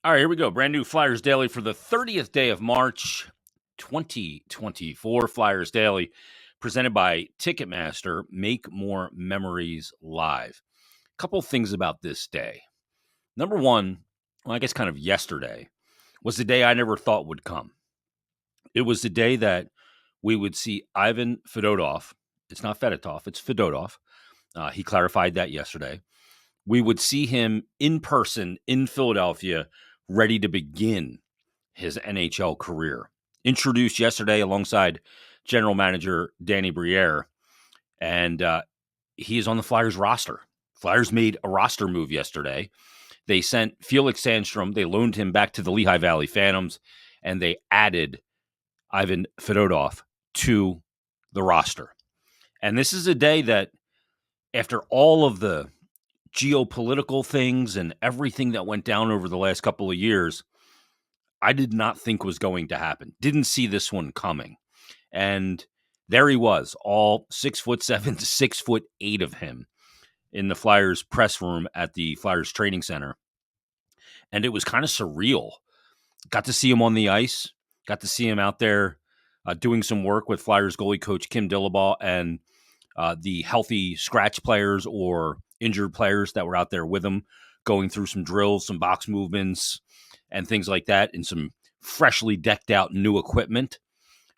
All right, here we go. Brand new Flyers Daily for the 30th day of March, 2024. Flyers Daily, presented by Ticketmaster. Make more memories live. A couple things about this day. Number one, well, I guess kind of yesterday, was the day I never thought would come. It was the day that we would see Ivan Fedotov. It's not Fedotov, it's Fedotov. He clarified that yesterday. We would see him in person in Philadelphia, ready to begin his NHL career. Introduced yesterday alongside general manager Danny Briere, and he is on the Flyers roster. Flyers made a roster move yesterday. They sent Felix Sandstrom, they loaned him back to the Lehigh Valley Phantoms, and they added Ivan Fedotov to the roster. And this is a day that, after all of the geopolitical things and everything that went down over the last couple of years, I did not think was going to happen. Didn't see this one coming. And there he was, all 6'7" to 6'8" of him in the Flyers press room at the Flyers training center. And it was kind of surreal. Got to see him on the ice, got to see him out there doing some work with Flyers goalie coach Kim Dillabaugh and the healthy scratch players or injured players that were out there with him, going through some drills, some box movements, and things like that, and some freshly decked out new equipment,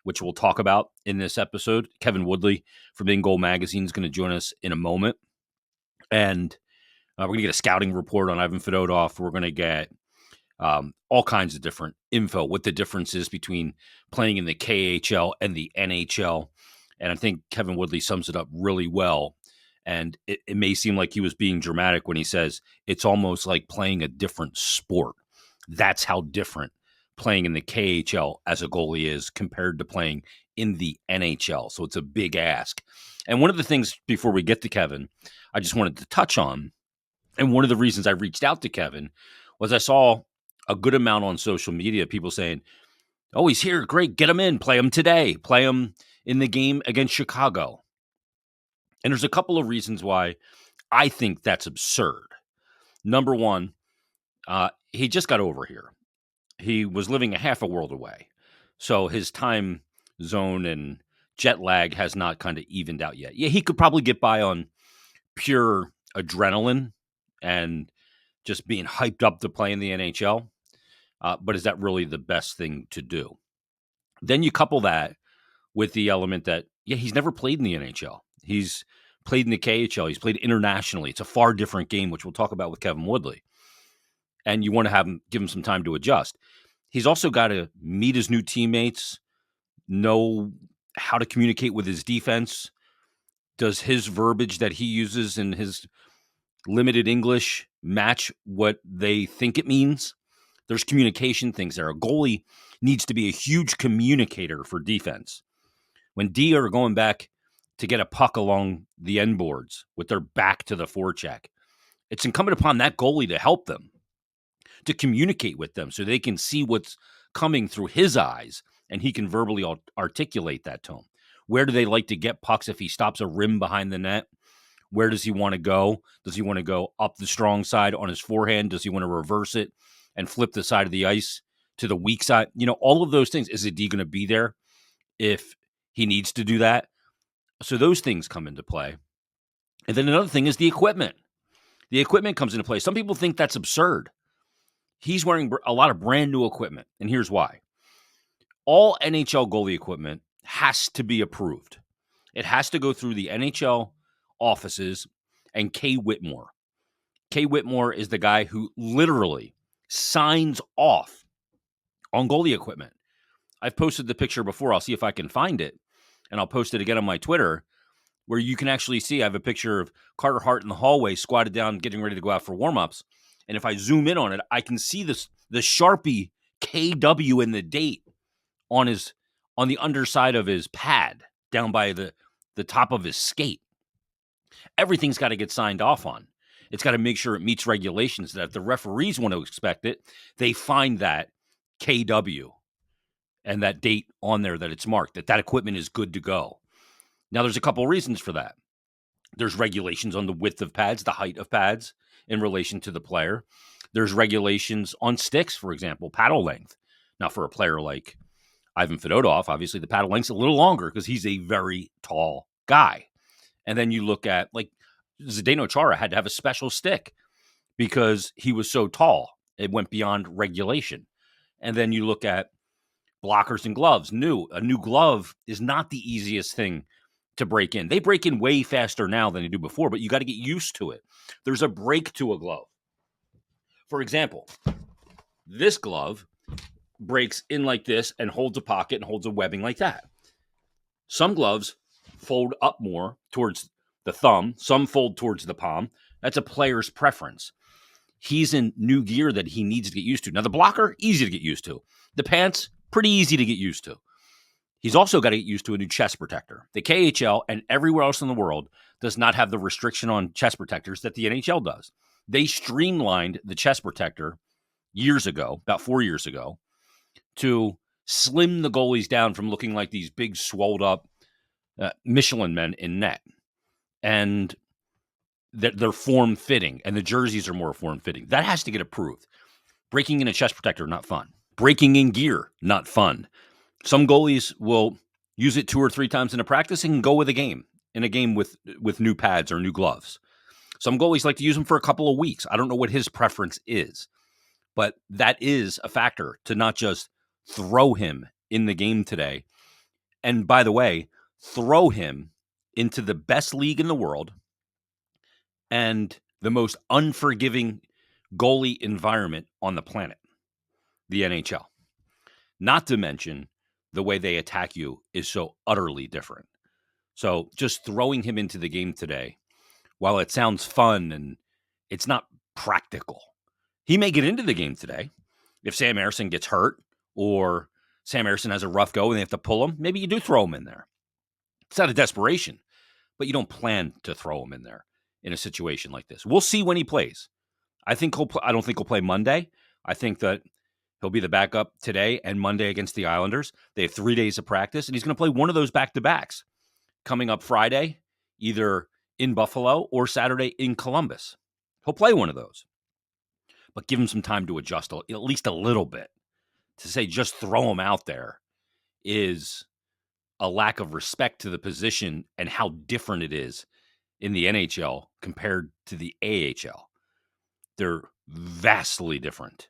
which we'll talk about in this episode. Kevin Woodley from In Goal Magazine is going to join us in a moment. And we're going to get a scouting report on Ivan Fedotov. We're going to get all kinds of different info, what the difference is between playing in the KHL and the NHL. And I think Kevin Woodley sums it up really well. And it may seem like he was being dramatic when he says it's almost like playing a different sport. That's how different playing in the KHL as a goalie is compared to playing in the NHL. So it's a big ask. And one of the things before we get to Kevin, I just wanted to touch on, and one of the reasons I reached out to Kevin was I saw a good amount on social media, people saying, oh, he's here. Great. Get him in. Play him today. Play him in the game against Chicago. And there's a couple of reasons why I think that's absurd. Number one, he just got over here. He was living a half a world away. So his time zone and jet lag has not kind of evened out yet. Yeah, he could probably get by on pure adrenaline and just being hyped up to play in the NHL. But is that really the best thing to do? Then you couple that with the element that, yeah, he's never played in the NHL. He's played in the KHL. He's played internationally. It's a far different game, which we'll talk about with Kevin Woodley. And you want to give him some time to adjust. He's also got to meet his new teammates, know how to communicate with his defense. Does his verbiage that he uses in his limited English match what they think it means? There's communication things there. A goalie needs to be a huge communicator for defense. When D are going back to get a puck along the end boards with their back to the forecheck, it's incumbent upon that goalie to help them, to communicate with them so they can see what's coming through his eyes and he can verbally articulate that to them. Where do they like to get pucks if he stops a rim behind the net? Where does he want to go? Does he want to go up the strong side on his forehand? Does he want to reverse it and flip the side of the ice to the weak side? You know, all of those things. Is the D going to be there if he needs to do that? So those things come into play. And then another thing is the equipment. The equipment comes into play. Some people think that's absurd. He's wearing a lot of brand new equipment, and here's why. All NHL goalie equipment has to be approved. It has to go through the NHL offices and Kay Whitmore. Kay Whitmore is the guy who literally signs off on goalie equipment. I've posted the picture before. I'll see if I can find it, and I'll post it again on my Twitter, where you can actually see I have a picture of Carter Hart in the hallway, squatted down, getting ready to go out for warm-ups. And if I zoom in on it, I can see the Sharpie KW and the date on the underside of his pad, down by the top of his skate. Everything's got to get signed off on. It's got to make sure it meets regulations, that if the referees want to expect it, they find that KW and that date on there, that it's marked, that equipment is good to go. Now, there's a couple of reasons for that. There's regulations on the width of pads, the height of pads in relation to the player. There's regulations on sticks, for example, paddle length. Now, for a player like Ivan Fedotov, obviously the paddle length's a little longer because he's a very tall guy. And then you look at, like, Zdeno Chara had to have a special stick because he was so tall. It went beyond regulation. And then you look at blockers and gloves. A new glove is not the easiest thing to break in. They break in way faster now than they do before, but you got to get used to it. There's a break to a glove. For example, this glove breaks in like this and holds a pocket and holds a webbing like that. Some gloves fold up more towards the thumb. Some fold towards the palm. That's a player's preference. He's in new gear that he needs to get used to. Now, the blocker, easy to get used to. The pants, pretty easy to get used to. He's also got to get used to a new chest protector. The KHL and everywhere else in the world does not have the restriction on chest protectors that the NHL does. They streamlined the chest protector years ago, about 4 years ago, to slim the goalies down from looking like these big, swolled up Michelin men in net. And they're form-fitting, and the jerseys are more form-fitting. That has to get approved. Breaking in a chest protector, not fun. Breaking in gear, not fun. Some goalies will use it 2 or 3 times in a practice and go with a game, in a game with new pads or new gloves. Some goalies like to use them for a couple of weeks. I don't know what his preference is, but that is a factor to not just throw him in the game today. And by the way, throw him into the best league in the world and the most unforgiving goalie environment on the planet, the NHL. Not to mention the way they attack you is so utterly different. So just throwing him into the game today, while it sounds fun and it's not practical, he may get into the game today. If Sam Ersson gets hurt or Sam Ersson has a rough go and they have to pull him, maybe you do throw him in there. It's out of desperation, but you don't plan to throw him in there in a situation like this. We'll see when he plays. I don't think he'll play Monday. I think that he'll be the backup today and Monday against the Islanders. They have 3 days of practice, and he's going to play one of those back-to-backs coming up Friday, either in Buffalo or Saturday in Columbus. He'll play one of those, but give him some time to adjust at least a little bit. To say just throw him out there is a lack of respect to the position and how different it is in the NHL compared to the AHL. They're vastly different.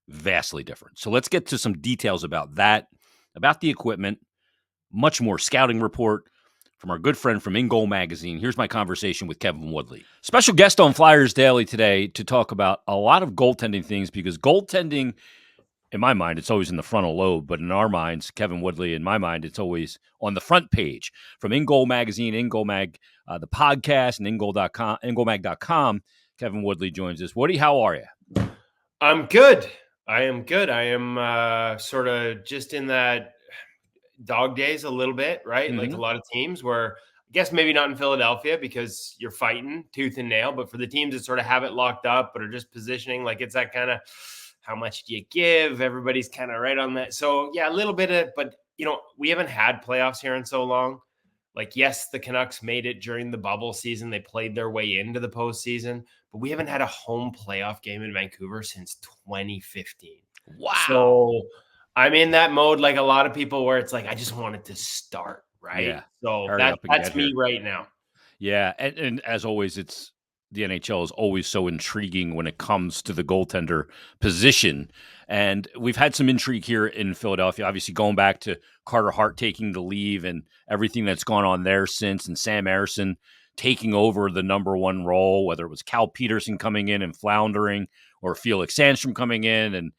Vastly different. So let's get to some details about that, about the equipment, much more scouting report from our good friend from In Goal Magazine. Here's my conversation with Kevin Woodley. Special guest on Flyers Daily today to talk about a lot of goaltending things, because goaltending, in my mind, it's always in the frontal lobe, but in our minds, Kevin Woodley, in my mind, it's always on the front page. From In Goal Magazine, In Goal Mag, the podcast, and InGoalMag.com, Kevin Woodley joins us. Woody, how are you? I'm good. I am good. I am sort of just in that dog days a little bit, right? Mm-hmm. Like a lot of teams where, I guess maybe not in Philadelphia because you're fighting tooth and nail, but for the teams that sort of have it locked up but are just positioning, like it's that kind of, how much do you give? Everybody's kind of right on that. So yeah, a little bit of, but we haven't had playoffs here in so long. Like, yes, the Canucks made it during the bubble season. They played their way into the postseason, but we haven't had a home playoff game in Vancouver since 2015. Wow. So I'm in that mode, like a lot of people, where it's like, I just want it to start, right? Yeah. So that's me right now. Yeah. And as always, the NHL is always so intriguing when it comes to the goaltender position. And we've had some intrigue here in Philadelphia, obviously going back to Carter Hart taking the leave and everything that's gone on there since, and Sam Ersson taking over the number one role, whether it was Cal Peterson coming in and floundering or Felix Sandstrom coming in and,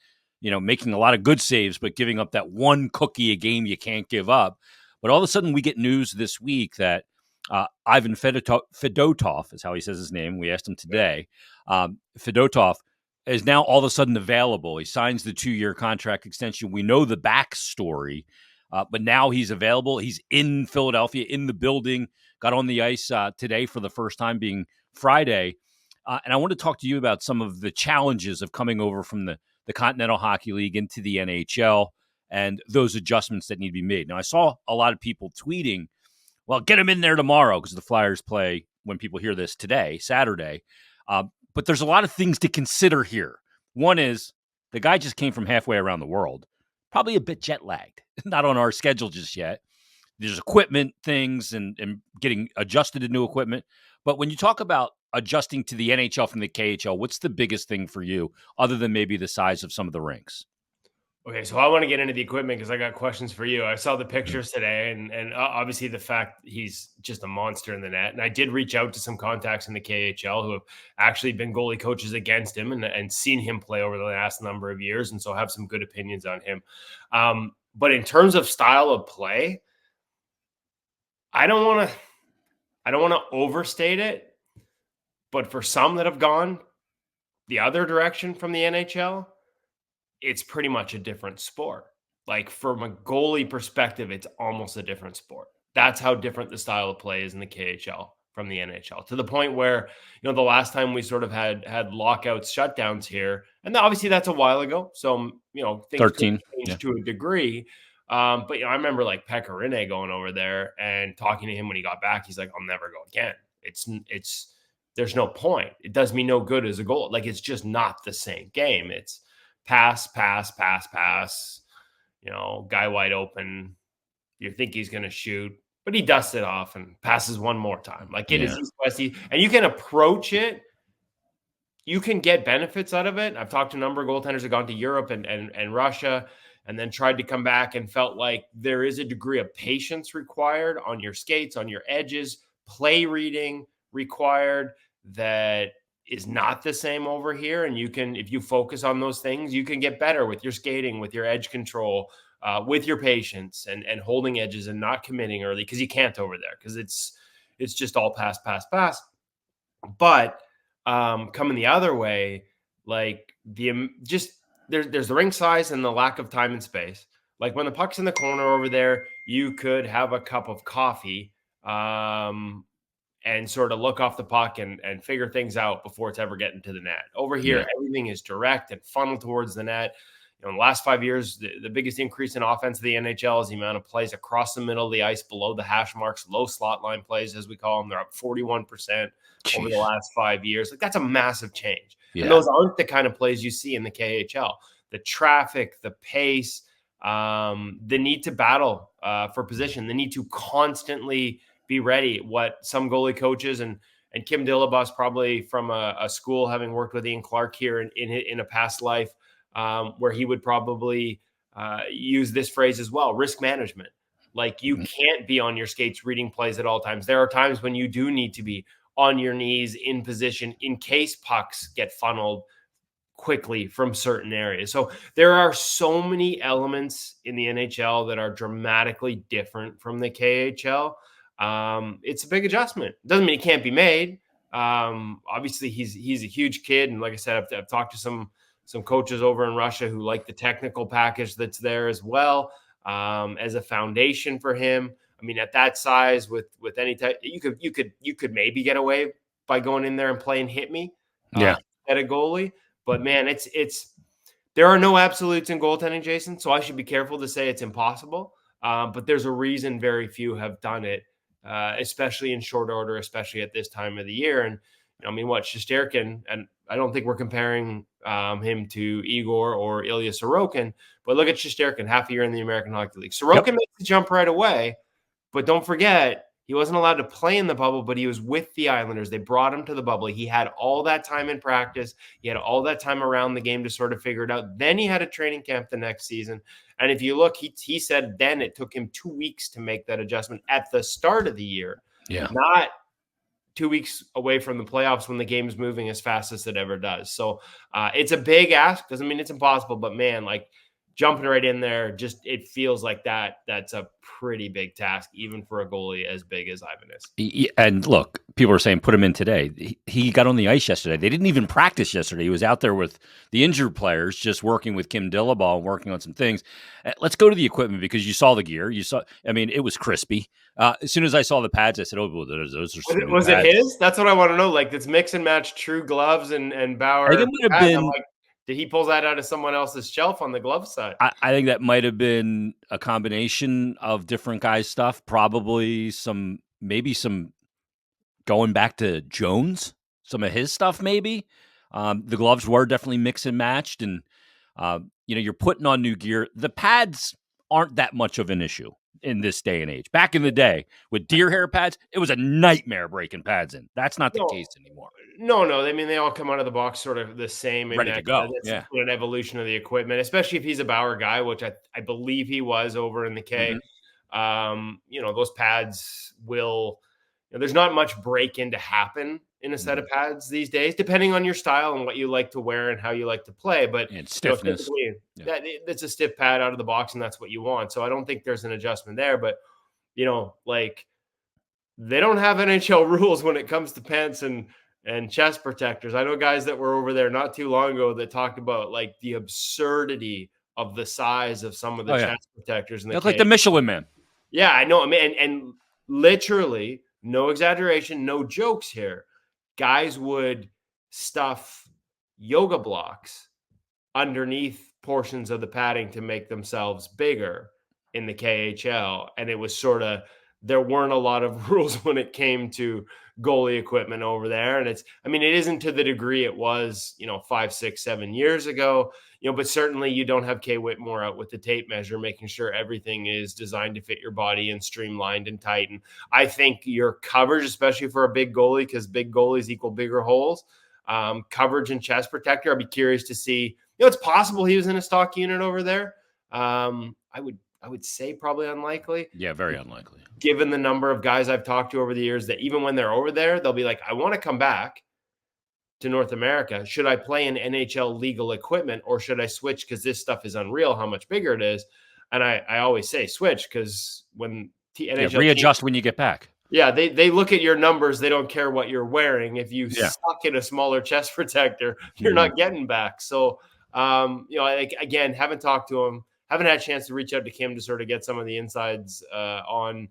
making a lot of good saves, but giving up that one cookie a game you can't give up. But all of a sudden we get news this week that Ivan Fedotov is how he says his name. We asked him today. Fedotov is now all of a sudden available. He signs the 2-year contract extension. We know the backstory, but now he's available. He's in Philadelphia, in the building, got on the ice today for the first time, being Friday. And I want to talk to you about some of the challenges of coming over from the Continental Hockey League into the NHL and those adjustments that need to be made. Now, I saw a lot of people tweeting, well, get him in there tomorrow because the Flyers play, when people hear this, today, Saturday. But there's a lot of things to consider here. One is the guy just came from halfway around the world, probably a bit jet lagged, not on our schedule just yet. There's equipment things and getting adjusted to new equipment. But when you talk about adjusting to the NHL from the KHL, what's the biggest thing for you other than maybe the size of some of the rinks? Okay, so I want to get into the equipment because I got questions for you. I saw the pictures today, and obviously the fact he's just a monster in the net. And I did reach out to some contacts in the KHL who have actually been goalie coaches against him and seen him play over the last number of years, and so have some good opinions on him. But in terms of style of play, I don't want to overstate it, but for some that have gone the other direction from the NHL, it's pretty much a different sport. Like from a goalie perspective, it's almost a different sport. That's how different the style of play is in the KHL from the NHL, to the point where, the last time we sort of had lockouts, shutdowns here, and obviously that's a while ago. So, things 13. change to a degree. But I remember like Pekka Rinne going over there and talking to him when he got back. He's like, I'll never go again. There's no point. It does me no good as a goal. Like, it's just not the same game. It's pass, pass, pass, pass, guy wide open. You think he's going to shoot, but he dusts it off and passes one more time. Like, it is easy, and you can approach it. You can get benefits out of it. I've talked to a number of goaltenders who have gone to Europe and Russia and then tried to come back and felt like there is a degree of patience required on your skates, on your edges, play reading required that is not the same over here. And you can, if you focus on those things, you can get better with your skating, with your edge control, with your patience and holding edges and not committing early, because you can't over there because it's just all pass, pass, pass. But coming the other way, like there's the ring size and the lack of time and space. Like when the puck's in the corner over there, you could have a cup of coffee and sort of look off the puck and figure things out before it's ever getting to the net. Over here, everything is direct and funneled towards the net. In the last 5 years, the biggest increase in offense of the NHL is the amount of plays across the middle of the ice, below the hash marks, low slot line plays, as we call them. They're up 41% over the last 5 years. Like, that's a massive change. Yeah. And those aren't the kind of plays you see in the KHL. The traffic, the pace, the need to battle for position, the need to constantly be ready. What some goalie coaches and Kim Dillabus, probably from a school, having worked with Ian Clark here in a past life, where he would probably use this phrase as well: risk management. Like, you can't be on your skates reading plays at all times. There are times when you do need to be on your knees in position in case pucks get funneled quickly from certain areas. So there are so many elements in the NHL that are dramatically different from the KHL. It's a big adjustment. Doesn't mean it can't be made. Obviously he's a huge kid. And like I said, I've talked to some coaches over in Russia who like the technical package that's there as well, as a foundation for him. I mean, at that size with any type, you could maybe get away by going in there and playing hit me at a goalie. But man, there are no absolutes in goaltending, Jason. So I should be careful to say it's impossible. But there's a reason very few have done it, especially in short order, especially at this time of the year. And I mean, Shesterkin, and I don't think we're comparing him to Igor or Ilya Sorokin, but look at Shesterkin, half a year in the American Hockey League. Sorokin makes the jump right away, but don't forget, he wasn't allowed to play in the bubble, but he was with the Islanders. They brought him to the bubble. He had all that time in practice. He had all that time around the game to sort of figure it out. Then he had a training camp the next season. And if you look, he said then it took him 2 weeks to make that adjustment at the start of the year. Yeah. Not 2 weeks away from the playoffs when the game's moving as fast as it ever does. So it's a big ask. Doesn't mean it's impossible, but man, like, jumping right in there, just it feels like that's a pretty big task, even for a goalie as big as Ivan is. And look, people are saying put him in today. He got on the ice yesterday. They didn't even practice yesterday. He was out there with the injured players, just working with Kim Dillaball and working on some things. Let's go to the equipment, because you saw the gear. It was crispy. As soon as I saw the pads, I said, "Oh, well, those are." Was it his? That's what I want to know. Like, it's mix and match True gloves and Bauer. I think it might have been. Like, did he pull that out of someone else's shelf on the glove side? I think that might have been a combination of different guys' stuff. Probably maybe some going back to Jones, some of his stuff maybe. The gloves were definitely mix and matched, and you're putting on new gear. The pads aren't that much of an issue in this day and age. Back in the day with deer hair pads, it was a nightmare breaking pads in. That's not the No, case anymore. no. I mean, they all come out of the box sort of the same. I mean, Ready to go. that's Yeah. an evolution of the equipment, especially if he's a Bauer guy, which I believe he was over in the K. Mhm. Those pads will, there's not much break in to happen in a set of pads these days, depending on your style and what you like to wear and how you like to play. But, And stiffness. typically Yeah. that's a stiff pad out of the box and that's what you want. So I don't think there's an adjustment there, but, like they don't have NHL rules when it comes to pants and chest protectors. I know guys that were over there not too long ago that talked about like the absurdity of the size of some of the Oh, yeah. chest protectors in They the look like the Michelin Man. Yeah, I know. I mean, and literally, no exaggeration, no jokes here. Guys would stuff yoga blocks underneath portions of the padding to make themselves bigger in the KHL. And it was sort of, there weren't a lot of rules when it came to goalie equipment over there. And it isn't to the degree it was, 5, 6, 7 years ago, but certainly you don't have Kay Whitmore out with the tape measure, making sure everything is designed to fit your body and streamlined and tight. And I think your coverage, especially for a big goalie, because big goalies equal bigger holes, coverage and chest protector, I'd be curious to see. It's possible he was in a stock unit over there. I would say probably unlikely. Yeah, very unlikely. Given the number of guys I've talked to over the years that even when they're over there, they'll be like, I want to come back to North America. Should I play in NHL legal equipment or should I switch? Because this stuff is unreal how much bigger it is. And I always say switch because when NHL readjust when you get back. Yeah, they look at your numbers. They don't care what you're wearing. If you suck in a smaller chest protector, you're not getting back. So, again, haven't talked to him. Haven't had a chance to reach out to Kim to sort of get some of the insides on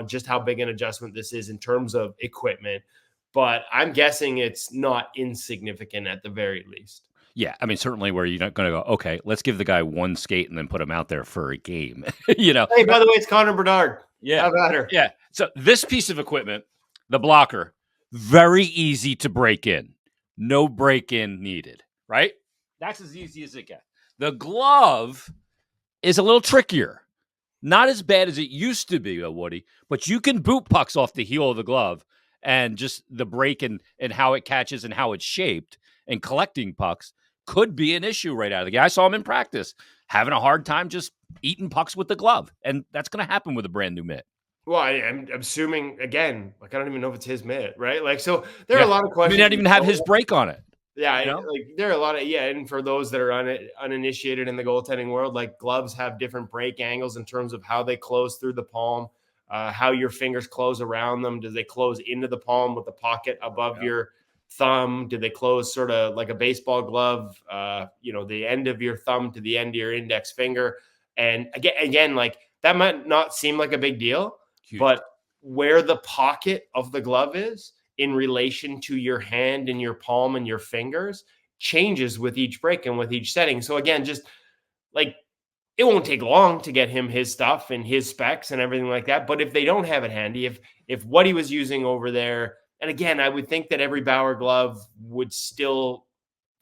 just how big an adjustment this is in terms of equipment. But I'm guessing it's not insignificant at the very least. Yeah, I mean, certainly where you're not going to go, okay, let's give the guy one skate and then put him out there for a game. Hey, by the way, it's Connor Bedard. Yeah. How about her? Yeah. So this piece of equipment, the blocker, very easy to break in. No break-in needed, right? That's as easy as it gets. The glove is a little trickier. Not as bad as it used to be, Woody, but you can boot pucks off the heel of the glove and just the break and how it catches and how it's shaped and collecting pucks could be an issue right out of the gate. I saw him in practice having a hard time just eating pucks with the glove, and that's going to happen with a brand new mitt. Well, I'm assuming, again, like I don't even know if it's his mitt, right? Like, so there are a lot of questions. May not even have his break on it. Yeah, like there are a lot of and for those that are uninitiated in the goaltending world, like gloves have different break angles in terms of how they close through the palm, how your fingers close around them. Do they close into the palm with the pocket above your thumb? Do they close sort of like a baseball glove? The end of your thumb to the end of your index finger, and again, like that might not seem like a big deal, but where the pocket of the glove is in relation to your hand and your palm and your fingers changes with each break and with each setting. So again, just like it won't take long to get him his stuff and his specs and everything like that. But if they don't have it handy, if what he was using over there, and again, I would think that every Bauer glove would still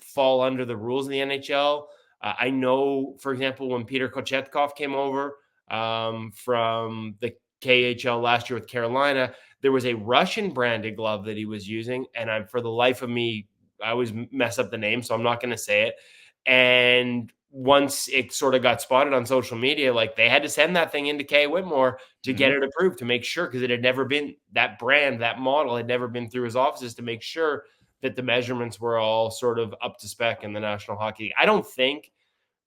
fall under the rules of the NHL. I know, for example, when Peter Kochetkov came over from the KHL last year with Carolina, there was a Russian branded glove that he was using. And for the life of me, I always mess up the name, so I'm not going to say it. And once it sort of got spotted on social media, like they had to send that thing into Kay Whitmore to get it approved to make sure, because it had never been that brand, that model had never been through his offices to make sure that the measurements were all sort of up to spec in the National Hockey League. I don't think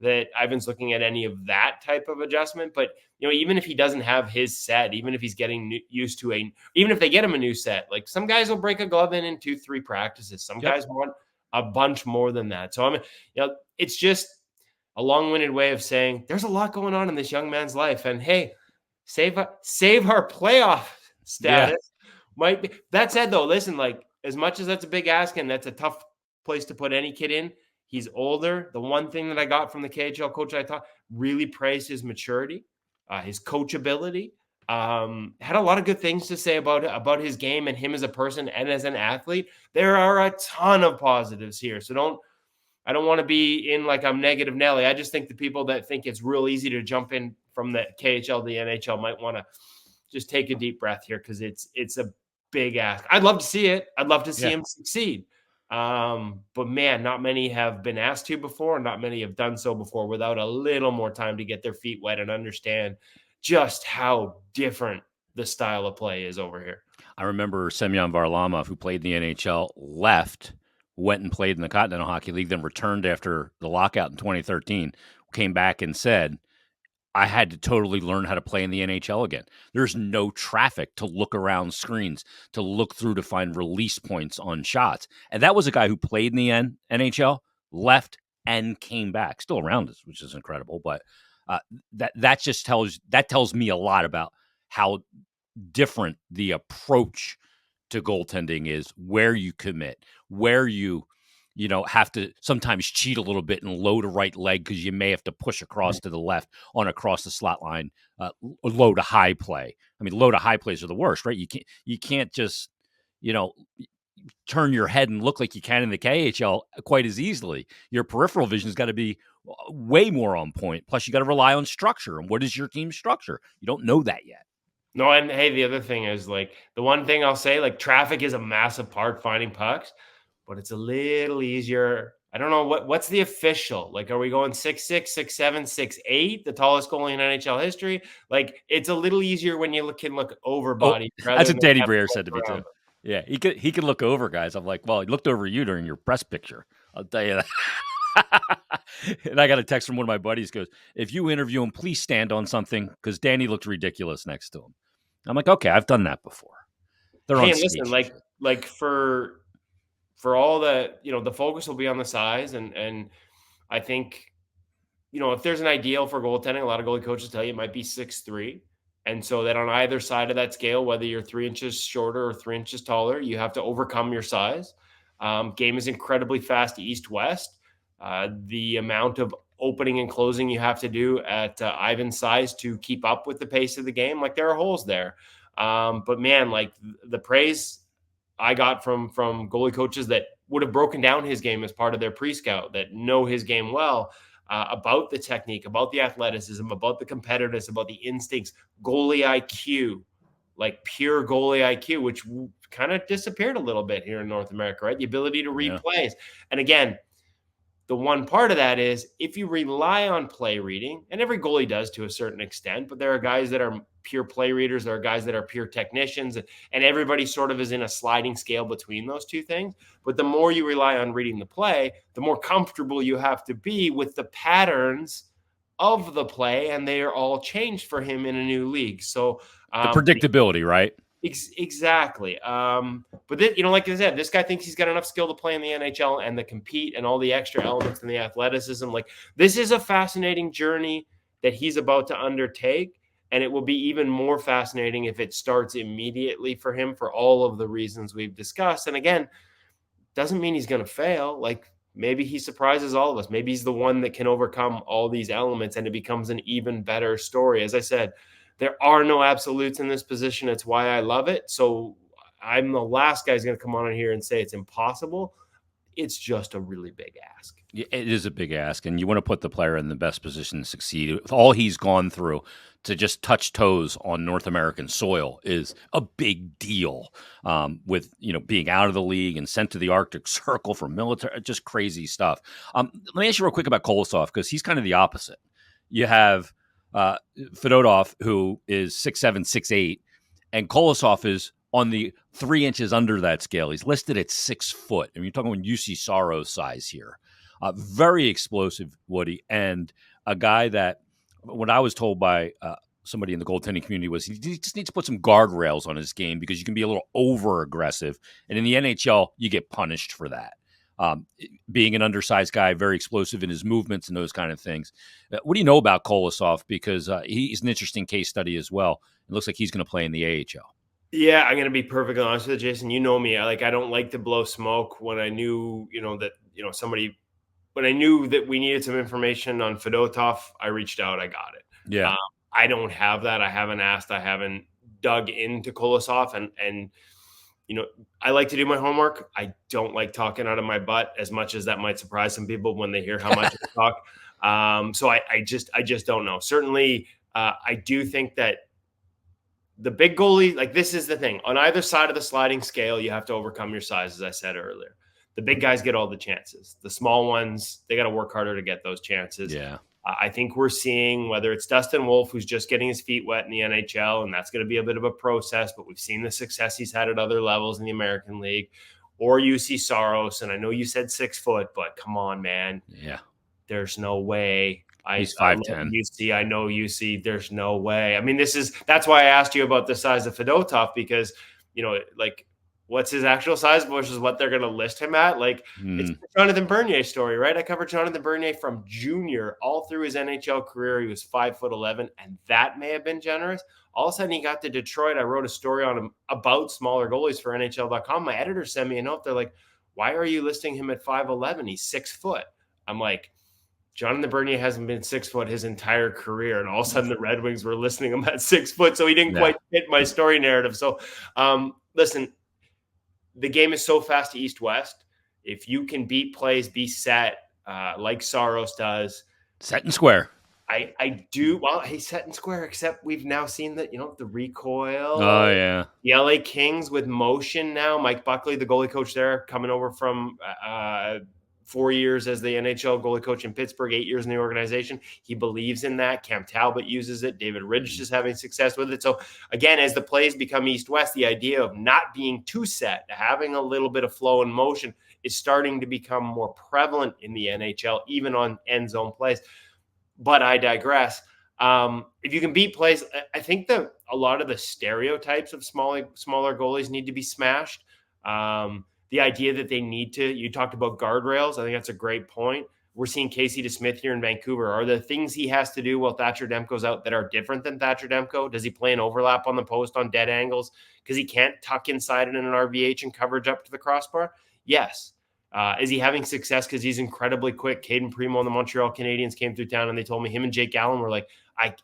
that Ivan's looking at any of that type of adjustment, but even if he doesn't have his set, even if he's getting used to even if they get him a new set, like some guys will break a glove in 2-3 practices. Some guys want a bunch more than that. So it's just a long-winded way of saying there's a lot going on in this young man's life. And hey, save our playoff status. Might be. That said, though, listen, like as much as that's a big ask and that's a tough place to put any kid in, he's older. The one thing that I got from the KHL coach I thought really praised his maturity, his coachability. Had a lot of good things to say about his game and him as a person and as an athlete. There are a ton of positives here. So I don't want to be in like I'm negative Nelly. I just think the people that think it's real easy to jump in from the KHL to the NHL might want to just take a deep breath here because it's a big ask. I'd love to see it. I'd love to see Yeah. him succeed. But man, not many have been asked to before. Not many have done so before without a little more time to get their feet wet and understand just how different the style of play is over here. I remember Semyon Varlamov, who played in the NHL, left, went and played in the Continental Hockey League, then returned after the lockout in 2013, came back and said, I had to totally learn how to play in the NHL again. There's no traffic to look around screens, to look through to find release points on shots. And that was a guy who played in the NHL, left, and came back. Still around us, which is incredible. But that just tells me a lot about how different the approach to goaltending is, where you commit, where you have to sometimes cheat a little bit and load a right leg because you may have to push across to the left on across the slot line, low to high play. I mean, low to high plays are the worst, right? You can't just you know turn your head and look like you can in the KHL quite as easily. Your peripheral vision has got to be way more on point. Plus, you got to rely on structure. And what is your team's structure? You don't know that yet. No, and hey, the other thing is like the one thing I'll say, like traffic is a massive part finding pucks, but it's a little easier. I don't know what's the official. Like, are we going 6'6", 6'7", 6'8", the tallest goalie in NHL history? Like, it's a little easier when you can look over Oh, body that's rather what than Danny have to Briere look said to me too. around. Yeah, he could look over guys. I'm like, well, he looked over you during your press picture. I'll tell you that. And I got a text from one of my buddies. Goes, if you interview him, please stand on something because Danny looked ridiculous next to him. I'm like, okay, I've done that before. They're Hey, on and stage listen, usually. like for all that, the focus will be on the size, and I think if there's an ideal for goaltending, a lot of goalie coaches tell you it might be 6'3". And so that on either side of that scale, whether you're 3 inches shorter or 3 inches taller, you have to overcome your size. Game is incredibly fast east west. The amount of opening and closing you have to do at Ivan's size to keep up with the pace of the game, like there are holes there. But man, like the praise I got from goalie coaches that would have broken down his game as part of their pre-scout, that know his game well, about the technique, about the athleticism, about the competitiveness, about the instincts, goalie IQ, like pure goalie IQ, which kind of disappeared a little bit here in North America, right? The ability to read Yeah. plays. And again, the one part of that is if you rely on play reading, and every goalie does to a certain extent, but there are guys that are pure play readers, there are guys that are pure technicians, and everybody sort of is in a sliding scale between those two things. But the more you rely on reading the play, the more comfortable you have to be with the patterns of the play, and they are all changed for him in a new league. So The predictability, right? Exactly. But then, like I said, this guy thinks he's got enough skill to play in the NHL and to compete and all the extra elements and the athleticism. Like, this is a fascinating journey that he's about to undertake. And it will be even more fascinating if it starts immediately for him for all of the reasons we've discussed. And again, doesn't mean he's going to fail. Like, maybe he surprises all of us. Maybe he's the one that can overcome all these elements and it becomes an even better story. As I said, there are no absolutes in this position. It's why I love it. So I'm the last guy who's going to come on here and say it's impossible. It's just a really big ask. It is a big ask, and you want to put the player in the best position to succeed. With all he's gone through, to just touch toes on North American soil is a big deal. With being out of the league and sent to the Arctic Circle for military, just crazy stuff. Let me ask you real quick about Kolosov because he's kind of the opposite. You have Fedotov, who is 6'7", 6'8", and Kolosov is on the 3 inches under that scale. He's listed at 6 foot. I mean, you're talking UC Saros size here. Very explosive, Woody, and a guy that, what I was told by somebody in the goaltending community was he just needs to put some guardrails on his game because you can be a little over aggressive, and in the NHL you get punished for that. Being an undersized guy, very explosive in his movements and those kind of things. What do you know about Kolosov? Because he's an interesting case study as well. It looks like he's going to play in the AHL. Yeah, I'm gonna be perfectly honest with you, Jason. You know me. I don't like to blow smoke. When I knew, that somebody, when I knew that we needed some information on Fedotov, I reached out. I got it. Yeah. I don't have that. I haven't asked. I haven't dug into Kolosov, and I like to do my homework. I don't like talking out of my butt as much as that might surprise some people when they hear how much I talk. So I just don't know. Certainly, I do think that the big goalie, like this is the thing. On either side of the sliding scale, you have to overcome your size, as I said earlier. The big guys get all the chances. The small ones, they got to work harder to get those chances. Yeah. I think we're seeing whether it's Dustin Wolf, who's just getting his feet wet in the NHL, and that's going to be a bit of a process, but we've seen the success he's had at other levels in the American League, or UC Saros. And I know you said 6 foot, but come on, man. Yeah. There's no way. He's I 5'10". UC. I know UC. There's no way. I mean, that's why I asked you about the size of Fedotov, because, like, what's his actual size versus what they're going to list him at. Like, it's the Jonathan Bernier story, right? I covered Jonathan Bernier from junior all through his NHL career. He was 5'11", and that may have been generous. All of a sudden, he got to Detroit. I wrote a story on him about smaller goalies for NHL.com. My editor sent me a note. They're like, why are you listing him at 5'11"? He's 6 foot. I'm like, Jonathan Bernier hasn't been 6 foot his entire career, and all of a sudden the Red Wings were listing him at 6 foot, so he didn't quite fit my story narrative. So, listen, the game is so fast east-west. If you can beat plays, be set, like Saros does. Set and square. I do. Well, he's set and square, except we've now seen that, the recoil. Oh, yeah. The LA Kings with motion now. Mike Buckley, the goalie coach there, coming over from 4 years as the NHL goalie coach in Pittsburgh, 8 years in the organization. He believes in that. Cam Talbot uses it. David Ridge is having success with it. So again, as the plays become east-west, the idea of not being too set, having a little bit of flow and motion is starting to become more prevalent in the NHL, even on end zone plays. But I digress. If you can beat plays, I think that a lot of the stereotypes of smaller goalies need to be smashed. The idea that they need to, you talked about guardrails. I think that's a great point. We're seeing Casey DeSmith here in Vancouver. Are there things he has to do while Thatcher Demko's out that are different than Thatcher Demko? Does he play an overlap on the post on dead angles because he can't tuck inside it in an RVH and coverage up to the crossbar? Yes. Is he having success because he's incredibly quick? Caden Primo and the Montreal Canadiens came through town, and they told me him and Jake Allen were like,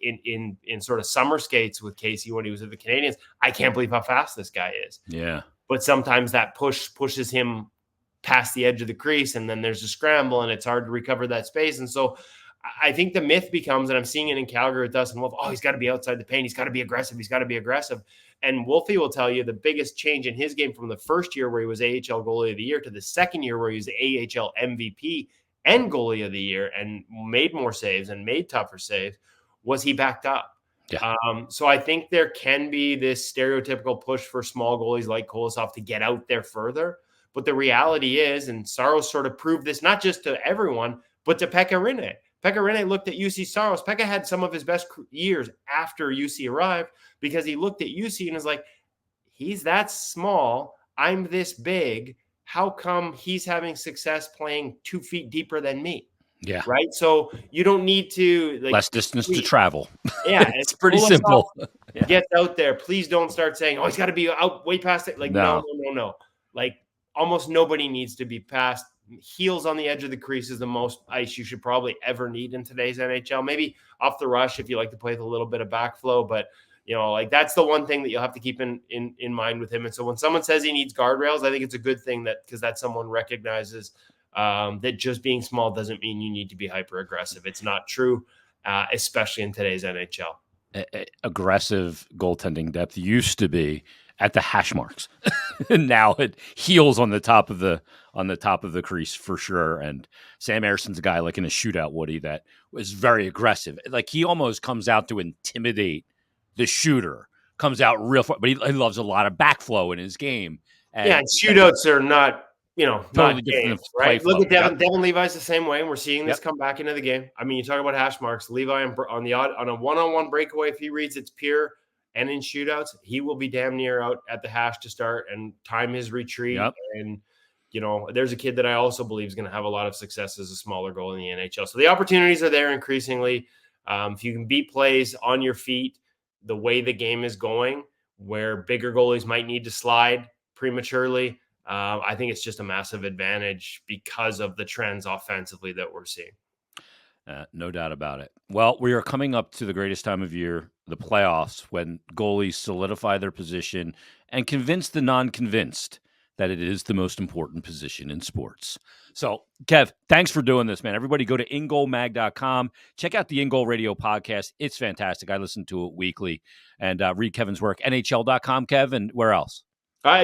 in sort of summer skates with Casey when he was at the Canadiens, I can't believe how fast this guy is. Yeah. But sometimes that pushes him past the edge of the crease, and then there's a scramble, and it's hard to recover that space. And so I think the myth becomes, and I'm seeing it in Calgary with Dustin Wolf, he's got to be outside the paint. He's got to be aggressive. He's got to be aggressive. And Wolfie will tell you the biggest change in his game from the first year where he was AHL goalie of the year to the second year where he was AHL MVP and goalie of the year and made more saves and made tougher saves was he backed up. Yeah. So I think there can be this stereotypical push for small goalies like Kolosov to get out there further. But the reality is, and Saros sort of proved this, not just to everyone, but to Pekka Rinne. Pekka Rinne looked at UC Saros. Pekka had some of his best years after UC arrived because he looked at UC and was like, he's that small. I'm this big. How come he's having success playing 2 feet deeper than me? Yeah. Right. So you don't need to less distance to travel. Yeah. It's pretty simple. Get out there. Please don't start saying, he's got to be out way past it. Like, no. Like almost nobody needs to be past. Heels on the edge of the crease is the most ice you should probably ever need in today's NHL. Maybe off the rush if you like to play with a little bit of backflow, but like that's the one thing that you'll have to keep in mind with him. And so when someone says he needs guardrails, I think it's a good thing because that someone recognizes that just being small doesn't mean you need to be hyper aggressive. It's not true, especially in today's NHL. Aggressive goaltending depth used to be at the hash marks. And now it heals on the top of the crease for sure. And Sam Erson's a guy like in a shootout, Woody, that was very aggressive. Like he almost comes out to intimidate the shooter, comes out real far, but he loves a lot of backflow in his game. And shootouts are not, totally not different games, right? flow. Look at Devin Levi's the same way, and we're seeing this come back into the game. I mean, you talk about hash marks. Levi on a one-on-one breakaway, if he reads it's pure, and in shootouts, he will be damn near out at the hash to start and time his retreat. Yep. And, there's a kid that I also believe is going to have a lot of success as a smaller goal in the NHL. So the opportunities are there increasingly. If you can beat plays on your feet, the way the game is going, where bigger goalies might need to slide prematurely, I think it's just a massive advantage because of the trends offensively that we're seeing. No doubt about it. Well, we are coming up to the greatest time of year, the playoffs, when goalies solidify their position and convince the non-convinced that it is the most important position in sports. So, Kev, thanks for doing this, man. Everybody go to ingoalmag.com. Check out the In Goal Radio podcast. It's fantastic. I listen to it weekly and read Kevin's work. NHL.com, Kev, and where else?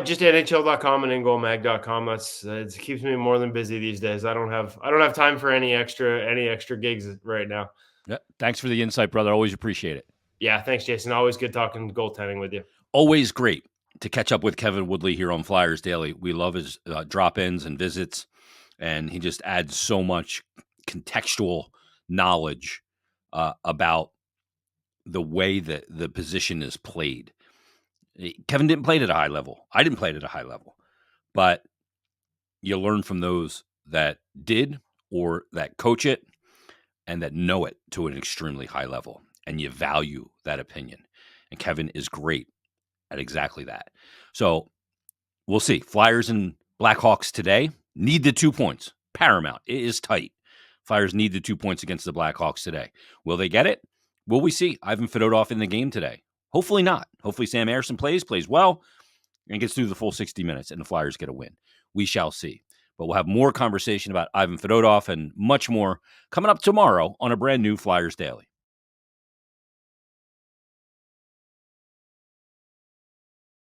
Just NHL.com and ingoalmag.com. That's it keeps me more than busy these days. I don't have time for any extra gigs right now. Yeah, thanks for the insight, brother. Always appreciate it. Yeah, thanks, Jason. Always good talking goaltending with you. Always great to catch up with Kevin Woodley here on Flyers Daily. We love his drop-ins and visits, and he just adds so much contextual knowledge about the way that the position is played. Kevin didn't play it at a high level. I didn't play it at a high level. But you learn from those that did or that coach it and that know it to an extremely high level. And you value that opinion. And Kevin is great at exactly that. So we'll see. Flyers and Blackhawks today need the 2 points. Paramount. It is tight. Flyers need the 2 points against the Blackhawks today. Will they get it? Will we see Ivan Fedotov in the game today? Hopefully not. Hopefully Sam Ersson plays well, and gets through the full 60 minutes, and the Flyers get a win. We shall see. But we'll have more conversation about Ivan Fedotov and much more coming up tomorrow on a brand new Flyers Daily.